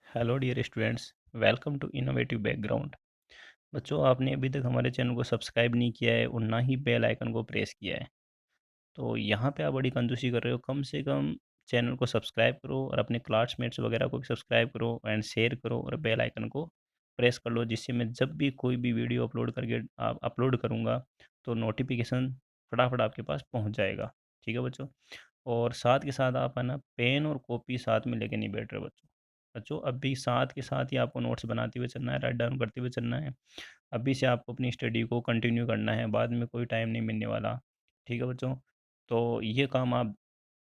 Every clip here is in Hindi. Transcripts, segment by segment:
Hello dear students, welcome to innovative background. बच्चों, आपने अभी तक हमारे चैनल को सब्सक्राइब नहीं किया है और ना ही बेल आइकन को प्रेस किया है। तो यहाँ पे आप बड़ी कंजूसी कर रहे हो। कम से कम चैनल को सब्सक्राइब करो और अपने क्लासमेट्स वगैरह को भी सब्सक्राइब करो एंड शेयर करो और बेल आइकन को प्रेस कर लो, जिससे मैं जब भी कोई भी वीडियो अपलोड करूँगा तो नोटिफिकेशन फटाफट आपके पास पहुँच जाएगा। ठीक है बच्चों। और साथ के साथ आप है ना, पेन और कॉपी साथ में लेके नहीं बैठ रहे बच्चों। बच्चों, अभी साथ के साथ ही आपको नोट्स बनाते हुए चलना है, राइट डाउन करते हुए चलना है। अभी से आपको अपनी स्टडी को कंटिन्यू करना है, बाद में कोई टाइम नहीं मिलने वाला। ठीक है बच्चों। तो ये काम आप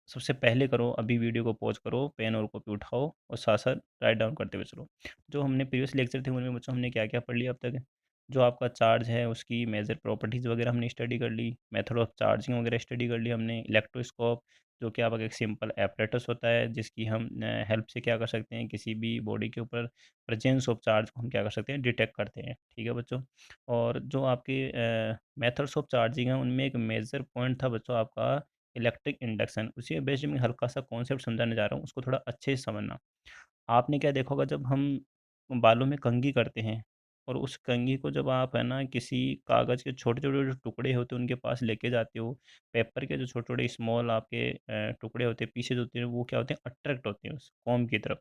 सबसे पहले करो। अभी वीडियो को पॉज करो, पेन और कॉपी उठाओ और साथ साथ राइट डाउन करते हुए चलो। जो हमने प्रीवियस लेक्चर थे उनमें बच्चों हमने क्या क्या पढ़ लिया अब तक। जो आपका चार्ज है उसकी मेजर प्रॉपर्टीज़ वगैरह हमने स्टडी कर ली, मेथड ऑफ चार्जिंग वगैरह स्टडी कर ली हमने। इलेक्ट्रोस्कोप जो कि आपका एक सिंपल एपरेटस होता है, जिसकी हम हेल्प से क्या कर सकते हैं, किसी भी बॉडी के ऊपर प्रेजेंस ऑफ चार्ज को हम क्या कर सकते हैं, डिटेक्ट करते हैं। ठीक है बच्चों। और जो आपके मेथड्स ऑफ चार्जिंग है उनमें एक मेजर पॉइंट था बच्चों आपका इलेक्ट्रिक इंडक्शन। उसी के बेस में हल्का सा कॉन्सेप्ट समझाने जा रहा हूँ, उसको थोड़ा अच्छे से समझना। आपने क्या देखा होगा, जब हम बालों में कंघी करते हैं और उस कंघी को जब आप है ना किसी कागज़ के छोटे छोटे जो टुकड़े होते हैं उनके पास लेके जाते हो, पेपर के जो छोटे छोटे स्मॉल आपके टुकड़े होते हैं पीछे जो होते हैं, वो क्या होते हैं, अट्रैक्ट होते हैं उस कॉम्ब की तरफ।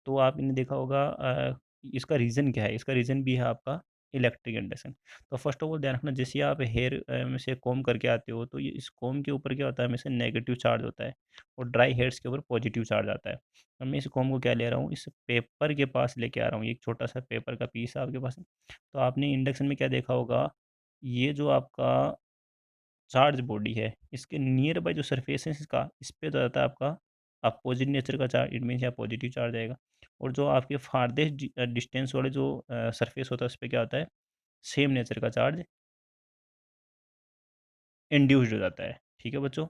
तो आपने देखा होगा इसका रीज़न क्या है? इसका रीज़न भी है आपका इलेक्ट्रिक इंडक्शन। तो फर्स्ट ऑफ ऑल ध्यान रखना, जैसे आप हेयर में से कॉम्ब करके आते हो तो ये इस कॉम्ब के ऊपर क्या होता है, हमेशा नेगेटिव चार्ज होता है और ड्राई हेयर्स के ऊपर पॉजिटिव चार्ज आता है। अब मैं इस कॉम्ब को क्या ले रहा हूँ, इस पेपर के पास लेके आ रहा हूँ। ये एक छोटा सा पेपर का पीस है आपके पास। तो आपने इंडक्शन में क्या देखा होगा, ये जो आपका चार्ज बॉडी है, इसके नियर बाय जो सरफेस है इसका, इस पे तो आता है आपका अपोजिट नेचर का चार्ज, इट मीन्स यहाँ पॉजिटिव चार्ज आएगा। और जो आपके फारदेस्ट डिस्टेंस वाले जो सरफेस होता है उस पे क्या होता है, सेम नेचर का चार्ज इंड्यूस्ड हो जाता है। ठीक है बच्चों।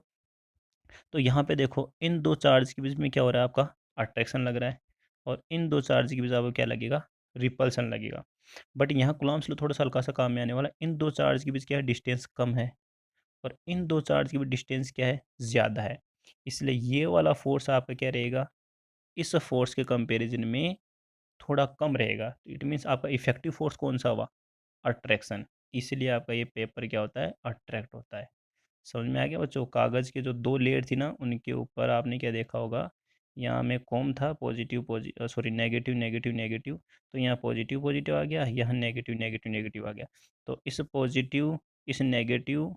तो यहाँ पे देखो, इन दो चार्ज के बीच में क्या हो रहा है, आपका अट्रैक्शन लग रहा है और इन दो चार्ज के बीच आपको क्या लगेगा, रिपल्सन लगेगा। बट यहाँ कूलम्ब्स लॉ थोड़ा सा हल्का सा काम में आने वाला है। इन दो चार्ज के बीच क्या है, डिस्टेंस कम है और इन दो चार्ज के बीच डिस्टेंस क्या है, ज़्यादा है। इसलिए ये वाला फोर्स आपका क्या रहेगा, इस फोर्स के कंपैरिजन में थोड़ा कम रहेगा। तो इट मीन्स आपका इफेक्टिव फोर्स कौन सा हुआ, अट्रैक्शन। इसलिए आपका ये पेपर क्या होता है, अट्रैक्ट होता है। समझ में आ गया बच्चों। कागज़ के जो दो लेयर थी ना, उनके ऊपर आपने क्या देखा होगा, यहाँ में कॉम था, सॉरी नेगेटिव नेगेटिव नेगेटिव। तो यहाँ पॉजिटिव पॉजिटिव आ गया, यहाँ नेगेटिव नेगेटिव नेगेटिव आ गया। तो इस पॉजिटिव, इस नेगेटिव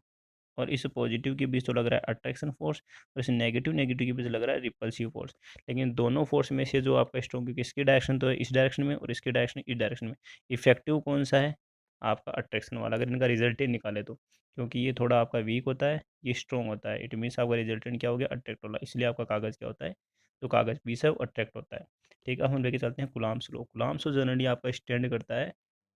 और इस पॉजिटिव के बीच तो लग रहा है अट्रैक्शन फोर्स और इस नेगेटिव नेगेटिव के बीच लग रहा है रिपल्सिव फोर्स। लेकिन दोनों फोर्स में से जो आपका स्ट्रोक, क्योंकि इसकी डायरेक्शन तो है इस डायरेक्शन में और इसकी डायरेक्शन इस डायरेक्शन में, इफेक्टिव कौन सा है, आपका अट्रैक्शन वाला, अगर इनका रिजल्टेंट निकाले तो। क्योंकि ये थोड़ा आपका वीक होता है, ये स्ट्रॉन्ग होता है, इट मीन्स आपका रिजल्टेंट क्या हो गया, अट्रैक्ट वाला। इसलिए आपका कागज़ क्या होता है, जो कागज़ पीस है वो अट्रैक्ट होता है। ठीक है, अब हम लेके चलते हैं Coulomb's law. Coulomb's law generally आपका स्टैंड करता है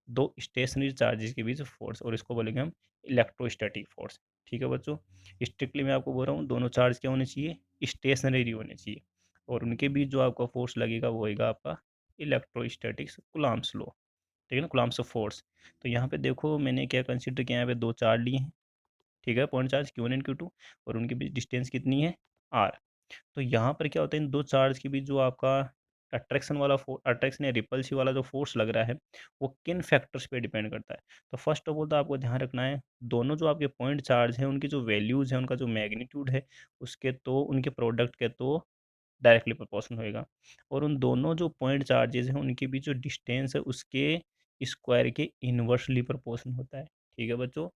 दो स्टेशनरी चार्जेस के बीच फोर्स, और इसको बोलेंगे हम इलेक्ट्रोस्टैटिक फोर्स। ठीक है बच्चों। स्ट्रिक्टली मैं आपको बोल रहा हूँ, दोनों चार्ज क्या होने चाहिए, स्टेशनरी होने चाहिए और उनके बीच जो आपका फोर्स लगेगा वो होएगा आपका इलेक्ट्रोस्टैटिक्स कूलम्ब्स लॉ। ठीक है ना, कूलम्ब्स ऑफ फोर्स। तो यहाँ पे देखो मैंने क्या कंसिडर किया, यहाँ पे दो चार्ज लिए हैं। ठीक है, point charge Q1 and Q2 और उनके बीच डिस्टेंस कितनी है, R। तो यहाँ पर क्या होता है, इन दो चार्ज के बीच जो आपका अट्रैक्शन या रिपल्सिव वाला जो फोर्स लग रहा है, वो किन फैक्टर्स पे डिपेंड करता है। तो फर्स्ट ऑफ ऑल तो आपको ध्यान रखना है, दोनों जो आपके पॉइंट चार्ज हैं उनकी जो वैल्यूज़ है, उनका जो मैग्नीट्यूड है, उसके तो उनके प्रोडक्ट के तो डायरेक्टली प्रोपोर्शनल होएगा। और उन दोनों जो पॉइंट चार्जेस हैं उनके बीच जो डिस्टेंस है उसके स्क्वायर के इन्वर्सली प्रोपोर्शनल होता है। ठीक है बच्चों।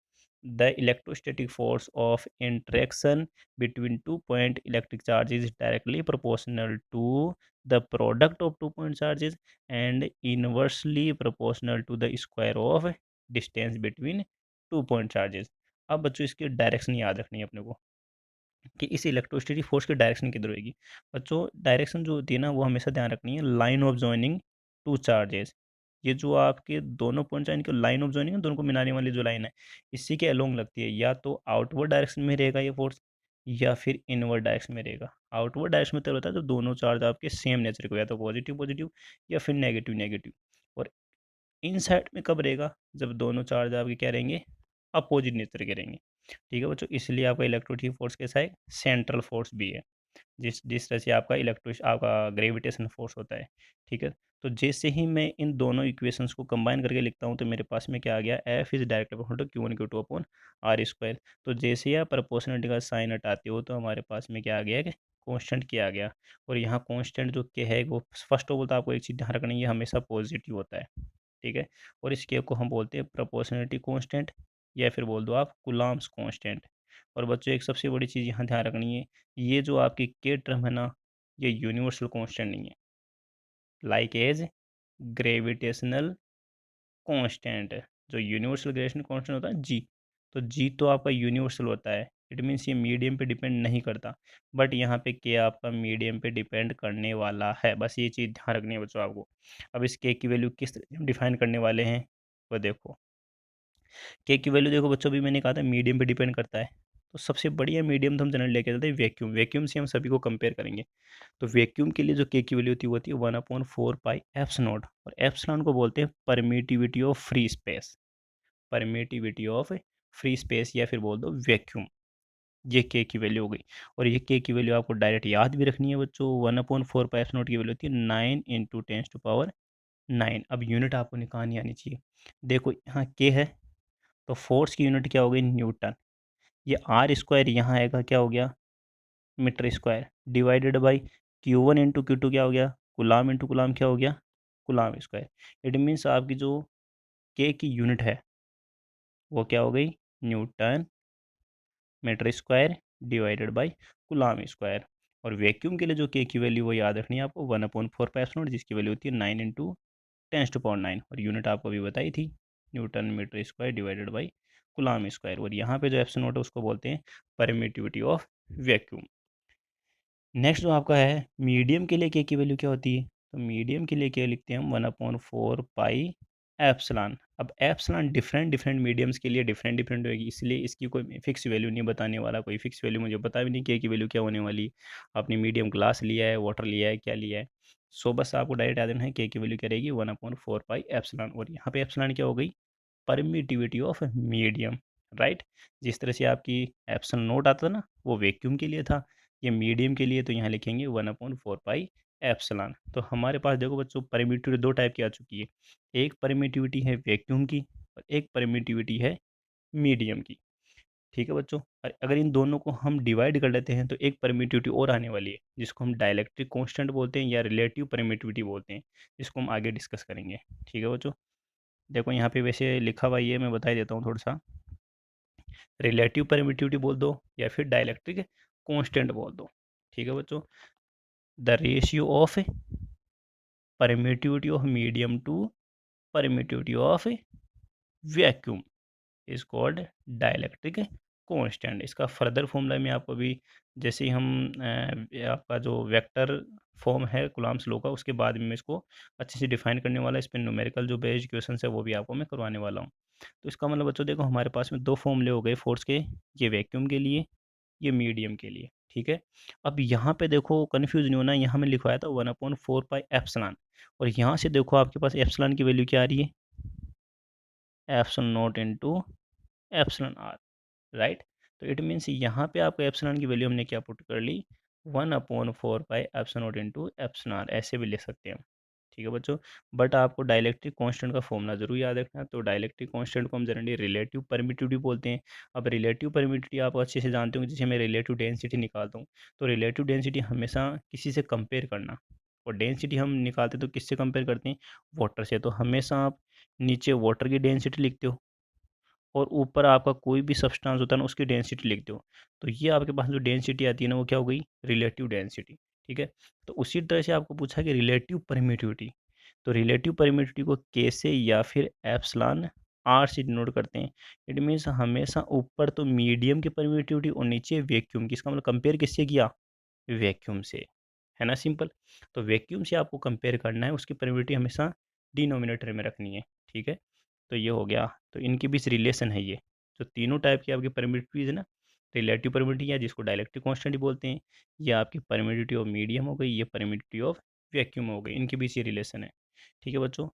The electrostatic force of interaction between two point electric charges is directly proportional to the product of two point charges and inversely proportional to the square of distance between two point charges। अब बच्चों इसकी डायरेक्शन याद रखनी है अपने को कि इस इलेक्ट्रोस्टैटिक फोर्स की डायरेक्शन किधर होगी। बच्चों डायरेक्शन जो होती है ना, वो हमेशा ध्यान रखनी है, line of joining two charges. ये जो आपके दोनों पॉइंट है इनकी लाइन ऑफ जॉइनिंग है, दोनों को मिलाने वाली जो लाइन है, इसी के अलोंग लगती है। या तो आउटवर्ड डायरेक्शन में रहेगा ये फोर्स या फिर इनवर्ड डायरेक्शन में रहेगा। आउटवर्ड डायरेक्शन में तब होता है जब दोनों चार्ज आपके सेम नेचर के हो, या तो पॉजिटिव पॉजिटिव या फिर नेगेटिव नेगेटिव। और इन साइड में कब रहेगा, जब दोनों चार्ज आपके क्या रहेंगे, अपोजिट नेचर के रहेंगे। ठीक है बच्चों, इसलिए आपका इलेक्ट्रोस्टैटिक फोर्स कैसा है, सेंट्रल फोर्स भी है, जिस जिस तरह से आपका आपका ग्रेविटेशन फोर्स होता है। ठीक है। तो जैसे ही मैं इन दोनों इक्वेशंस को कंबाइन करके लिखता हूँ तो मेरे पास में क्या आ गया, F is directly proportional to Q1 Q2 upon R square. तो जैसे ही आप प्रोपोर्शनलिटी का साइन हटाते हो तो हमारे पास में क्या आ गया कि कांस्टेंट क्या आ गया। और यहाँ कांस्टेंट जो के है वो फर्स्ट ऑफ ऑल तो आपको एक चीज़ ध्यान रखनी है, ये हमेशा पॉजिटिव होता है, ठीक है। और इस के को हम बोलते हैं प्रोपोर्शनलिटी कांस्टेंट, या फिर बोल दो आप कूलम्ब्स कांस्टेंट। और बच्चों एक सबसे बड़ी चीज़ यहाँ ध्यान रखनी है, ये जो आपकी के टर्म है ना, ये यूनिवर्सल कांस्टेंट नहीं है, लाइक एज ग्रेविटेशनल कांस्टेंट। जो यूनिवर्सल ग्रेविटेशनल कांस्टेंट होता है जी, तो जी तो आपका यूनिवर्सल होता है, इट मीन्स ये मीडियम पे डिपेंड नहीं करता। बट यहाँ पे के आपका मीडियम पे डिपेंड करने वाला है, बस ये चीज़ ध्यान रखनी है बच्चों आपको। अब इस के की वैल्यू किस तरह हम डिफाइन करने वाले हैं, वो देखो। के की वैल्यू देखो बच्चों, अभी मैंने कहा था मीडियम पे डिपेंड करता है, तो सबसे बढ़िया मीडियम तो हम जनरल लेके चलते हैं वैक्यूम। वैक्यूम से हम सभी को कंपेयर करेंगे। तो वैक्यूम के लिए जो के की वैल्यू होती है वो होती है 1/4 पाई एप्सिलॉन, और एप्सिलॉन को बोलते हैं permittivity of free space. Permittivity of free space या फिर बोल दो वैक्यूम, ये के की वैल्यू हो गई। और ये के की वैल्यू आपको डायरेक्ट याद भी रखनी है बच्चों। 1/4 पाई एप्सिलॉन की वैल्यू होती है 9 × 10⁻⁹। अब यूनिट आपको निकालनी आनी चाहिए। देखो यहाँ के है, तो फोर्स की यूनिट क्या हो गई, न्यूटन। ये आर स्क्वायर यहाँ आएगा, क्या हो गया, metre square, divided by Q1 × Q2 क्या हो गया, गुलाम इंटू गुलाम क्या हो गया, गुलाम स्क्वायर। इट मीन्स आपकी जो के की यूनिट है वो क्या हो गई, newton metre square divided by coulomb square. और वैक्यूम के लिए जो के की वैल्यू वो याद रखनी है आपको, 1/4 पाई जिसकी वैल्यू होती है 9 × 10⁻⁹ और यूनिट आपको अभी बताई थी, newton metre square divided by coulomb square. और यहाँ पे जो एप्सिलॉन नोट है उसको बोलते हैं परमिटिविटी ऑफ वैक्यूम। नेक्स्ट जो आपका है मीडियम के लिए के की वैल्यू क्या होती है, तो मीडियम के लिए क्या लिखते हैं हम, 1/4 पाई एप्सिलॉन। अब एप्सिलॉन डिफरेंट डिफरेंट मीडियम्स के लिए डिफरेंट डिफरेंट होगी, इसलिए इसकी कोई फिक्स वैल्यू नहीं बताने वाला, कोई फिक्स वैल्यू मुझे पता भी नहीं के की वैल्यू क्या होने वाली। आपने मीडियम ग्लास लिया है, वाटर लिया है, क्या लिया है, सो बस आपको डायरेक्ट याद रखना है के की वैल्यू क्या रहेगी, 1/4 पाई एप्सिलॉन। और यहाँ पे एप्सिलॉन क्या हो गई, परमिटिविटी ऑफ मीडियम, राइट। जिस तरह से आपकी एप्सिलॉन नोट आता था ना वो वैक्यूम के लिए था, ये मीडियम के लिए, तो यहाँ लिखेंगे 1/4 पाई एप्सिलॉन। तो हमारे पास देखो बच्चों परमिटिविटी दो टाइप की आ चुकी है, एक परमिटिविटी है वैक्यूम की और एक परमिटिविटी है मीडियम की, ठीक है बच्चों। और अगर इन दोनों को हम डिवाइड कर लेते हैं तो एक परमिटिविटी और आने वाली है जिसको हम डाइलेक्ट्रिक कांस्टेंट बोलते हैं या रिलेटिव परमिटिविटी बोलते हैं, जिसको हम आगे डिस्कस करेंगे, ठीक है बच्चों। देखो यहाँ पे वैसे लिखा हुआ ये मैं बता ही देता हूँ थोड़ा सा, रिलेटिव परमिटिविटी बोल दो या फिर डाइलेक्ट्रिक कांस्टेंट बोल दो, ठीक है बच्चों। The ratio of permittivity of medium to permittivity of vacuum is called dielectric constant. इसका फर्दर फॉर्मूला में आपको अभी, जैसे ही हम आपका जो वेक्टर फॉर्म है कूलम्ब्स लॉ का, उसके बाद में मैं इसको अच्छे से डिफाइन करने वाला, इस पर न्यूमेरिकल जो बेस्ड क्वेश्चन है वो भी आपको मैं करवाने वाला हूँ। तो इसका मतलब बच्चों देखो हमारे पास में दो फॉर्मूले हो गए फोर्स के, ये वैक्यूम के लिए, ये मीडियम के लिए, ठीक है। अब यहाँ पे देखो कन्फ्यूज नहीं होना, यहाँ में लिखवाया था 1/4 पाई एप्सिलॉन, और यहाँ से देखो आपके पास एप्सिलॉन की वैल्यू क्या आ रही है, epsilon not into epsilon R, right. तो इट मीन्स यहाँ पे आपको एप्सिलॉन की वैल्यू हमने क्या पुट कर ली, 1/4 pi epsilon not into epsilon R, ऐसे भी ले सकते हैं हम, ठीक है बच्चों। बट आपको डाइलेक्ट्रिक कांस्टेंट का फॉर्मूला जरूर याद रखना है। तो डाइलेक्ट्रिक कांस्टेंट को हम जनरली रिलेटिव परमिटिविटी बोलते हैं। अब रिलेटिव परमिटिविटी आप अच्छे से जानते हो, जैसे मैं रिलेटिव डेंसिटी निकालता हूँ, तो रिलेटिव डेंसिटी हमेशा किसी से कंपेयर करना, और डेंसिटी हम निकालते तो किससे कंपेयर करते हैं, वाटर से। तो हमेशा आप नीचे वाटर की डेंसिटी लिखते हो और ऊपर आपका कोई भी सब्सटेंस होता है ना उसकी डेंसिटी लिख दो, तो ये आपके पास जो डेंसिटी आती है ना वो क्या हो गई, रिलेटिव डेंसिटी, ठीक है। तो उसी तरह से आपको पूछा कि रिलेटिव परमिटिविटी, तो रिलेटिव परमिटिविटी को के से या फिर एप्सिलॉन आर से डिनोट करते हैं। इट मीन्स हमेशा ऊपर तो मीडियम की परमिटिविटी और नीचे वैक्यूम की, इसका मतलब कंपेयर किससे किया, वैक्यूम से, है ना, सिंपल। तो वैक्यूम से आपको कंपेयर करना है, उसकी परमिटिविटी हमेशा डिनोमिनेटर में रखनी है, ठीक है। तो ये हो गया, तो इनके बीच रिलेशन है ये, जो तीनों टाइप की आपकी परमिटिविटीज है ना, रिलेटिव परमिटिविटी या जिसको डायलेक्ट्रिक कांस्टेंट बोलते हैं, ये आपकी परमिटिविटी ऑफ मीडियम हो गई, ये परमिटिविटी ऑफ वैक्यूम हो गई, इनके बीच ये रिलेशन है, ठीक है बच्चों।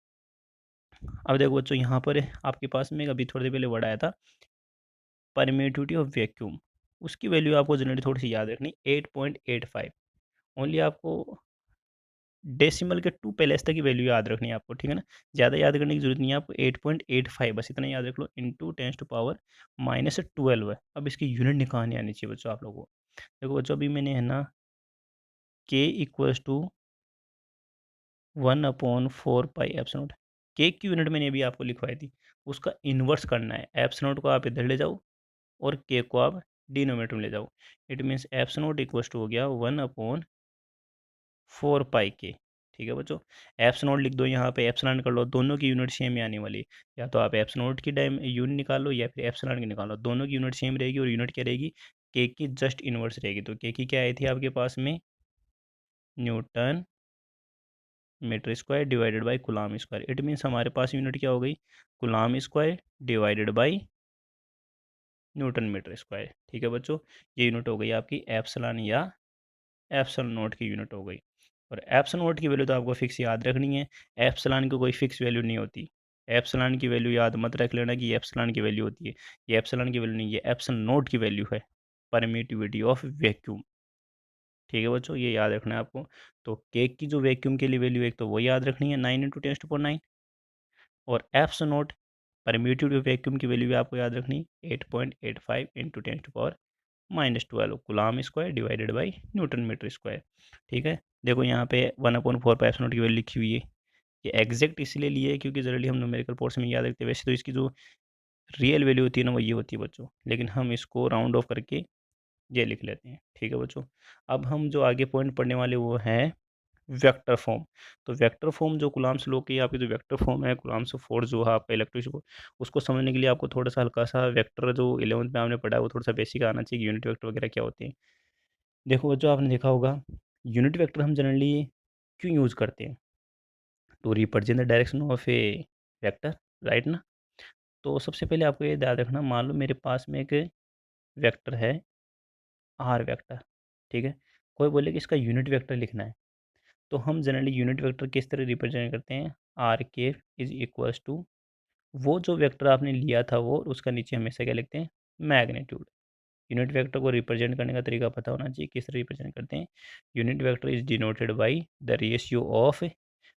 अब देखो बच्चों यहाँ पर आपके पास में अभी थोड़ी देर पहले वर्ड आया था परमिटिविटी ऑफ वैक्यूम, उसकी वैल्यू आपको जनरली थोड़ी सी याद रखनी, 8.85। ओनली आपको डेसिमल के 2 पहले तक की वैल्यू याद रखनी है आपको, ठीक है ना। ज़्यादा याद करने की जरूरत नहीं है आपको, 8.85 बस इतना याद रख लो, इंटू 10⁻⁻² है। अब इसकी यूनिट निकालनी आनी चाहिए बच्चों आप लोगों को। देखो बच्चों अभी मैंने है ना k equals to 1/4 pi epsilon. K की यूनिट मैंने अभी आपको लिखवाई थी, उसका इन्वर्स करना है। एप्सिलॉन को आप इधर ले जाओ और के को आप डिनोमिनेटर में ले जाओ। It means epsilon equals to हो गया 1/4 पाई के। ठीक है बच्चों, एप्सिलॉन लिख दो, यहाँ पे एप्सिलॉन कर लो, दोनों की यूनिट सेम ही आने वाली है। या तो आप एप्सिलॉन की टाइम यूनिट निकालो या फिर एप्सिलॉन की निकालो, दोनों की यूनिट सेम रहेगी और यूनिट क्या रहेगी, के की जस्ट इन्वर्स रहेगी। तो के की क्या आई थी आपके पास में, newton metre square divided by coulomb square. It means हमारे पास यूनिट क्या हो गई, coulomb square divided by newton metre square. ठीक है बच्चों, ये यूनिट हो गई आपकी एप्सिलॉन या एप्सिलॉन नोट की यूनिट हो गई। और एप्सिलॉन नोट की वैल्यू तो आपको फिक्स याद रखनी है, एप्सिलॉन की कोई फिक्स वैल्यू नहीं होती। एप्सिलॉन की वैल्यू याद मत रख लेना कि ये एप्सिलॉन की वैल्यू होती है, ये एप्सिलॉन की वैल्यू नहीं, ये एप्सिलॉन नोट की वैल्यू है, परमिटिविटी ऑफ वैक्यूम। ठीक है बच्चों, ये याद रखना है आपको। तो केक की जो वैक्यूम के लिए वैल्यू एक तो वो याद रखनी है 9 × 10⁻⁹, और epsilon not permittivity of vacuum की वैल्यू भी आपको याद रखनी 8.85 × 10⁻⁻12 coulomb square divided by newton metre square. ठीक है, देखो यहाँ पे 1/4 की वैल्यू लिखी हुई है, ये एग्जैक्ट इसलिए लिए है क्योंकि जनरली हम न्यूमेरिकल पोर्शन में याद रखते हैं। वैसे तो इसकी जो रियल वैल्यू होती है ना वो ये होती है बच्चों, लेकिन हम इसको राउंड ऑफ करके ये लिख लेते हैं। ठीक है बच्चों, अब हम जो आगे पॉइंट पढ़ने वाले वो हैं वेक्टर फॉर्म। तो वेक्टर फॉर्म जो कूलम्ब्स लॉ की आपकी जो वेक्टर फॉर्म है, कूलम्ब्स फोर्स जो है आपका इलेक्ट्रिक, उसको समझने के लिए आपको थोड़ा सा हल्का सा वेक्टर जो 11th में आपने पढ़ा है वो थोड़ा सा बेसिक आना चाहिए, यूनिट वेक्टर वगैरह क्या होते हैं। देखो बच्चों, आपने देखा होगा यूनिट वेक्टर हम जनरली क्यों यूज़ करते हैं, to represent the direction of a vector, right ना। तो सबसे पहले आपको ये याद रखना, मान लो मेरे पास में एक वेक्टर है आर वेक्टर, ठीक है, कोई बोले कि इसका यूनिट वेक्टर लिखना है, तो हम जनरली यूनिट वेक्टर किस तरह रिप्रेजेंट करते हैं, आर के इज इक्वल्स टू वो जो वेक्टर आपने लिया था वो, उसका नीचे हमेशा क्या लिखते हैं, मैग्नीट्यूड। यूनिट वेक्टर को रिप्रेजेंट करने का तरीका पता होना चाहिए, किस तरह रिप्रेजेंट करते हैं। Unit vector is denoted by the ratio of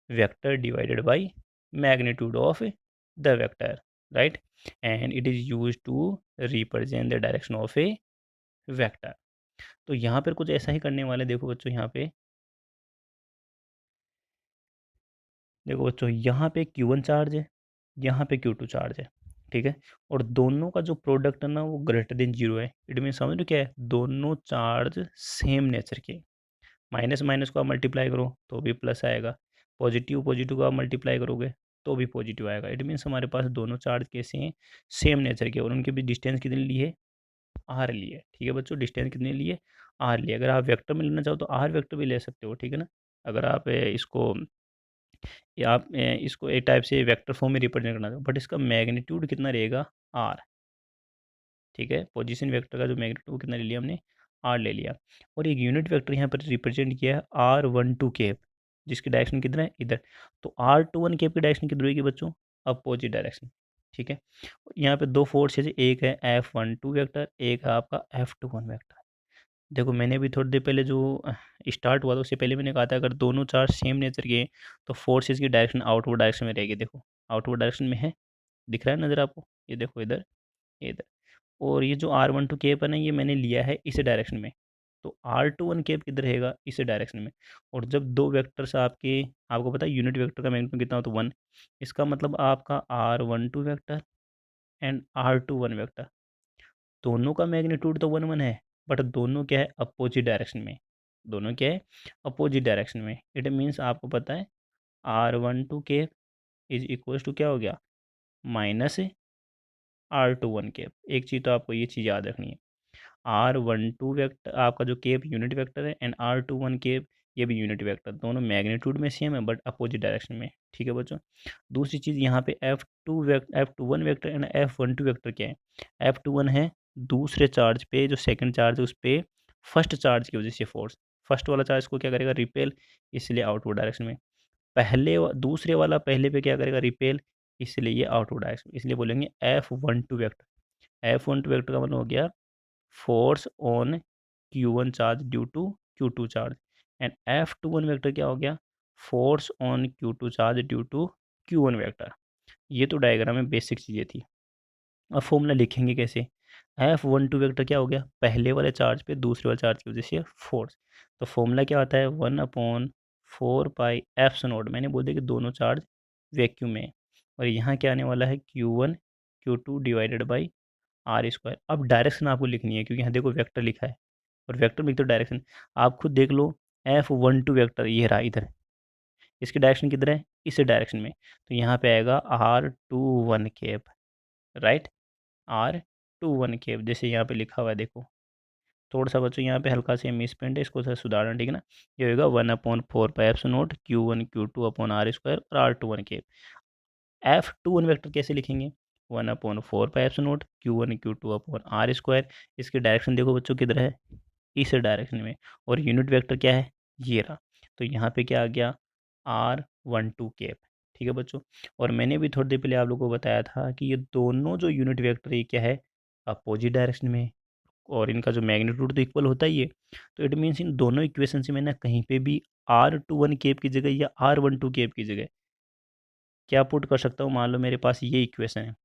vector divided by magnitude of the vector, right, and it is use to represent the direction of a vector. तो यहाँ पर कुछ ऐसा ही करने वाले, देखो बच्चों यहाँ पे, देखो बच्चों यहाँ पे Q1 चार्ज है, यहाँ पे Q2 चार्ज है, ठीक है, और दोनों का जो प्रोडक्ट है ना वो ग्रेटर देन 0 है। इट मीन समझ लो क्या है, दोनों चार्ज सेम नेचर के। माइनस माइनस को आप मल्टीप्लाई करो तो भी प्लस आएगा, पॉजिटिव पॉजिटिव को आप मल्टीप्लाई करोगे तो भी पॉजिटिव आएगा। इट मीन्स हमारे पास दोनों चार्ज कैसे हैं, सेम नेचर के, और उनके बीच डिस्टेंस कितनी ली है, आर ली है। ठीक है बच्चों, डिस्टेंस कितने लिए, आर लिए। अगर आप वेक्टर में लेना चाहो तो आर वेक्टर भी ले सकते हो, ठीक है ना। अगर आप इसको, या आप इसको एक टाइप से वेक्टर फॉर्म में रिप्रेजेंट करना चाहो, बट इसका मैग्नीट्यूड कितना रहेगा, आर। ठीक है, पोजीशन वेक्टर का जो मैग्नीट्यूड कितना ले लिया हमने, आर ले लिया। और एक यूनिट वेक्टर यहाँ पर रिप्रेजेंट किया है R12 कैप, जिसकी डायरेक्शन कितना है, इधर। तो R21 कैप की डायरेक्शन किधर होगी बच्चों, अपोजिट डायरेक्शन। ठीक है, यहाँ पे दो फोर्सेज, एक है F12 वेक्टर, एक है आपका F21 वेक्टर। देखो मैंने भी थोड़ी देर पहले जो स्टार्ट हुआ था उससे पहले मैंने कहा था, अगर दोनों चार्ज सेम नेचर के हैं तो फोर्सेस की डायरेक्शन आउटवर्ड डायरेक्शन में रहेगी। देखो आउटवर्ड डायरेक्शन में है, दिख रहा है नज़र आपको, ये देखो इधर, ये इधर। और ये जो R12 कैप है ना, ये मैंने लिया है इस डायरेक्शन में, तो R21 कैप किधर रहेगा, इस डायरेक्शन में। और जब दो वेक्टर्स आपके, आपको पता है यूनिट वेक्टर का मैग्नीट्यूड कितना होता है, 1, इसका मतलब आपका R12 vector and R21 vector, दोनों का मैग्नीट्यूड तो 1 1 है, बट दोनों क्या है, अपोजिट डायरेक्शन में। दोनों क्या है, अपोजिट डायरेक्शन में। इट मीन्स आपको पता है R12 cap is equals to क्या हो गया, माइनस R21 कैप। एक चीज़ तो आपको ये चीज़ याद रखनी है, R12 वेक्टर आपका जो केप यूनिट वेक्टर है, एंड R21 केप ये भी यूनिट वेक्टर, दोनों मैग्नीट्यूड में सेम है बट अपोजिट डायरेक्शन में। ठीक है बच्चों, दूसरी चीज़ यहाँ पे F21 vector and F12 vector क्या है, F21 है दूसरे चार्ज पे, जो सेकंड चार्ज है उस पे फर्स्ट चार्ज की वजह से फोर्स, फर्स्ट वाला चार्ज को क्या करेगा, रिपेल, इसलिए आउटवर्ड डायरेक्शन में। दूसरे वाला पहले पे क्या करेगा, रिपेल, इसलिए ये आउटवर्ड डायरेक्शन, इसलिए बोलेंगे F12 वेक्टर। F12 वेक्टर का मतलब हो गया force on Q1 charge due to Q2 charge, and F21 vector क्या हो गया, force on Q2 charge due to Q1 vector. ये तो डायग्राम में बेसिक चीज़ें थी। अब फॉर्मूला लिखेंगे कैसे? F12 वेक्टर क्या हो गया? पहले वाले चार्ज पे दूसरे वाले चार्ज की वजह से फोर्स। तो फॉर्मूला क्या आता है? 1/4π मैंने बोल दिया कि दोनों चार्ज वैक्यूम में है। और यहाँ क्या आने वाला है? Q1 Q2 divided by R square. अब डायरेक्शन आपको लिखनी है, क्योंकि यहाँ देखो वेक्टर लिखा है और वेक्टर में तो डायरेक्शन आप खुद देख लो। F12 वेक्टर ये रहा इधर, इसकी डायरेक्शन किधर है? इस डायरेक्शन में। तो यहाँ पे आएगा R21 cap, right, R21 cap, जैसे यहाँ पे लिखा हुआ है देखो। थोड़ा सा बच्चों यहाँ पे हल्का से मिस प्रिंट है, इसको सुधारना, ठीक है ना। ये होगा 1/4π Q1 Q2 upon R square और R21 कैप। F21 वेक्टर कैसे लिखेंगे? 1/4π Q1 Q2 upon R square. इसकी डायरेक्शन देखो बच्चों किधर है? इस डायरेक्शन में। और यूनिट वेक्टर क्या है? ये रहा। तो यहाँ पे क्या आ गया? R12 कैप, ठीक है बच्चों। और मैंने भी थोड़ी देर पहले आप लोगों को बताया था कि ये दोनों जो यूनिट वेक्टर है क्या है? अपोजिट डायरेक्शन में है। और इनका जो मैग्नीट्यूड तो इक्वल होता ही है। तो इट मीन्स इन दोनों इक्वेशन से मैंने कहीं पे भी R21 कैप की जगह या R12 कैप की जगह क्या पुट कर सकता हूँ? मान लो मेरे पास ये इक्वेशन है,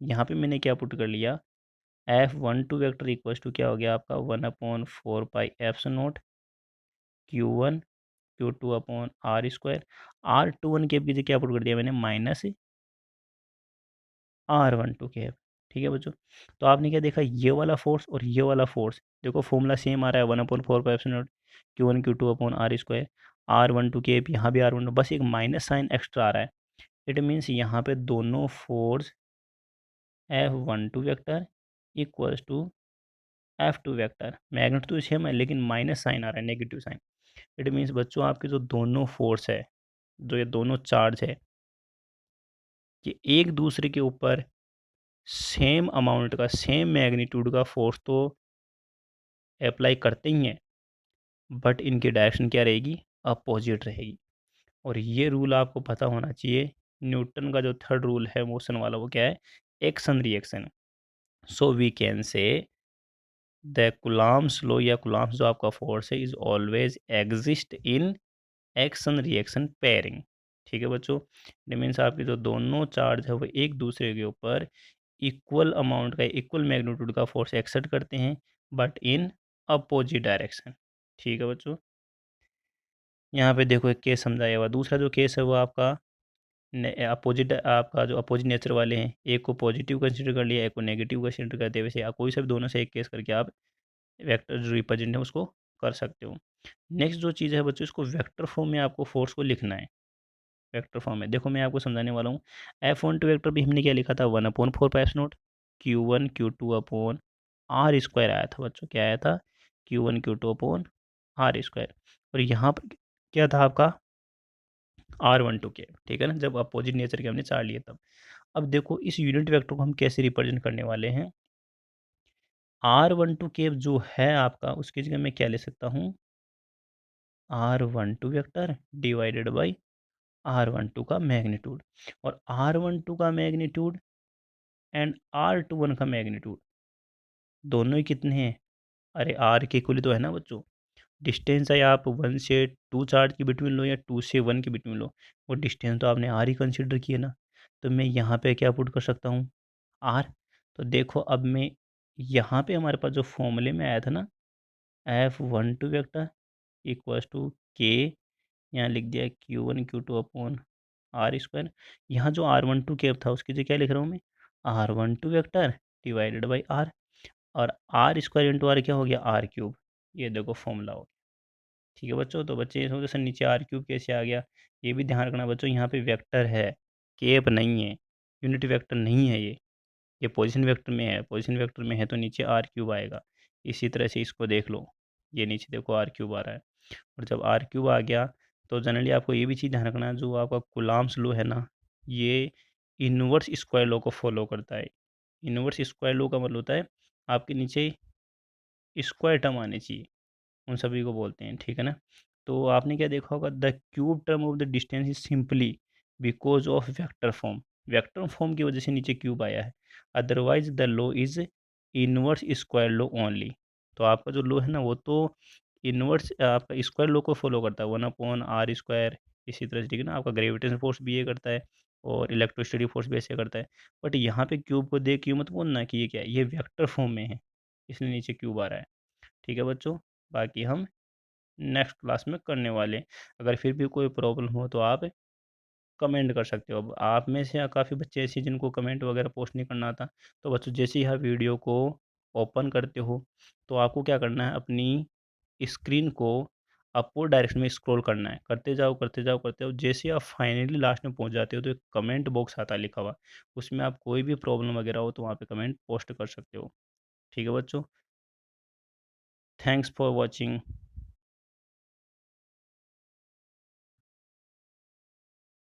यहाँ पे मैंने क्या पुट कर लिया? F12 वेक्टर इक्वल्स टू क्या हो गया आपका? 1/4π Q1 Q2 upon R square. R21 cap की जगह क्या पुट कर दिया मैंने? माइनस R12 कैप, ठीक है बच्चों। तो आपने क्या देखा? ये वाला फोर्स और ये वाला फोर्स देखो, फॉर्मूला सेम आ रहा है, 1/4π Q1 Q2 upon R square. R12 cap, यहाँ भी R12, बस एक माइनस साइन एक्स्ट्रा आ रहा है। इट मीन्स यहाँ पे दोनों force F12 vector equals to F2 vector. Magnitude तो सेम है लेकिन माइनस साइन आ रहा है, नेगेटिव साइन। इट मीन्स बच्चों आपके जो दोनों फोर्स है, जो ये दोनों चार्ज है, ये एक दूसरे के ऊपर सेम अमाउंट का, सेम मैग्नीट्यूड का फोर्स तो अप्लाई करते ही हैं, बट इनकी डायरेक्शन क्या रहेगी? अपोजिट रहेगी। और ये रूल आपको पता होना चाहिए। न्यूटन का जो थर्ड रूल है मोशन वाला, वो क्या है? Action reaction. So we can say the Coulomb's law, या कूलम्ब्स जो आपका फोर्स है, is always exist in action reaction pairing, ठीक है बच्चों। इट मीन्स आपके जो दोनों चार्ज है वो एक दूसरे के ऊपर इक्वल अमाउंट का, इक्वल मैग्नीट्यूड का फोर्स एक्सर्ट करते हैं, बट इन अपोजिट डायरेक्शन, ठीक है बच्चों। यहाँ पे देखो एक केस समझाया हुआ। दूसरा जो केस है वो आपका अपोजिट, आपका जो अपोजिट नेचर वाले हैं, एक को पॉजिटिव कंसिडर कर लिया, एक को नेगेटिव कंसिडर करते हैं। वैसे आप कोई सा भी दोनों से एक केस करके आप वेक्टर जो रिप्रेजेंट है उसको कर सकते हो। नेक्स्ट जो चीज़ है बच्चों, इसको वेक्टर फॉर्म में आपको फोर्स को लिखना है। वेक्टर फॉर्म में देखो मैं आपको समझाने वाला हूँ। F12 वेक्टर भी हमने क्या लिखा था? 1/4π Q1 Q2 upon R square आया था बच्चों। क्या आया था? Q1 Q2 upon R square. और यहाँ पर क्या था आपका? R12 कैप, ठीक है ना। जब अपोजिट नेचर के हमने चार लिए तब। अब देखो इस यूनिट वेक्टर को हम कैसे रिप्रेजेंट करने वाले हैं। R12 कैप जो है आपका, उसकी जगह मैं क्या ले सकता हूँ? R12 vector divided by R12 का मैग्नीट्यूड। और R12 का मैग्नीट्यूड एंड R21 का मैग्नीट्यूड दोनों ही कितने हैं? अरे R के इक्वल तो है ना बच्चों। डिस्टेंस है, आप 1 से 2 चार्ज के बिटवीन लो या 2 से 1 के बिटवीन लो, वो डिस्टेंस तो आपने R ही कंसिडर किया ना। तो मैं यहाँ पे क्या पुट कर सकता हूँ? R। तो देखो अब मैं यहाँ पे हमारे पास जो फॉर्मूले में आया था ना, F12 वेक्टर इक्वल्स टू के, यहाँ लिख दिया Q1 Q2 upon R square. यहाँ जो R12 कैप था उसकी जगह क्या लिख रहा हूँ मैं? R12 vector divided by R। और आर स्क्वायर इंटू आर क्या हो गया? R³ ये देखो फॉर्मूला हो गया, ठीक है बच्चों। तो बच्चे ये सोचो सर नीचे R³ कैसे आ गया? ये भी ध्यान रखना बच्चों, यहाँ पे वेक्टर है, कैप नहीं है, यूनिट वेक्टर नहीं है ये पोजीशन वेक्टर में है। पोजीशन वेक्टर में है तो नीचे R³ आएगा। इसी तरह से इसको देख लो, ये नीचे देखो R³ आ रहा है। और जब R³ आ गया तो जनरली आपको ये भी चीज़ ध्यान रखना, जो आपका कूलम्ब्स लॉ है ना, ये इन्वर्स स्क्वायर लॉ को फॉलो करता है। इन्वर्स स्क्वायर लॉ का मतलब होता है आपके नीचे स्क्वायर टर्म आने चाहिए, उन सभी को बोलते हैं, ठीक है ना। तो आपने क्या देखा होगा? The cube term of the distance is simply because of vector form. Vector form की वजह से नीचे क्यूब आया है। Otherwise the low is inverse square low only. तो आपका जो लो है ना, वो तो इनवर्स आपका स्क्वायर लो को फॉलो करता है, 1/r² इसी तरह से, ठीक है ना। आपका ग्रेविटेशन फोर्स भी ये करता है और इलेक्ट्रोस्टैटिक फोर्स भी ऐसे करता है। बट यहाँ पे क्यूब को देख क्यों मत बोलना कि ये क्या है, ये वेक्टर फॉर्म में है, इसलिए नीचे क्यूब आ रहा है। ठीक है बच्चों, बाकी हम नेक्स्ट क्लास में करने वाले हैं। अगर फिर भी कोई प्रॉब्लम हो तो आप कमेंट कर सकते हो। अब आप में से काफ़ी बच्चे ऐसे जिनको कमेंट वगैरह पोस्ट नहीं करना आता, तो बच्चों जैसे ही आप वीडियो को ओपन करते हो तो आपको क्या करना है, अपनी स्क्रीन को अपवर्ड डायरेक्शन में स्क्रॉल करना है, करते जाओ करते जाओ करते जाओ। जैसे ही आप फाइनली लास्ट में पहुंच जाते हो तो एक कमेंट बॉक्स आता है लिखा हुआ, उसमें आप कोई भी प्रॉब्लम वगैरह हो तो वहाँ पे कमेंट पोस्ट कर सकते हो। ठीक है बच्चों, थैंक्स फॉर वॉचिंग।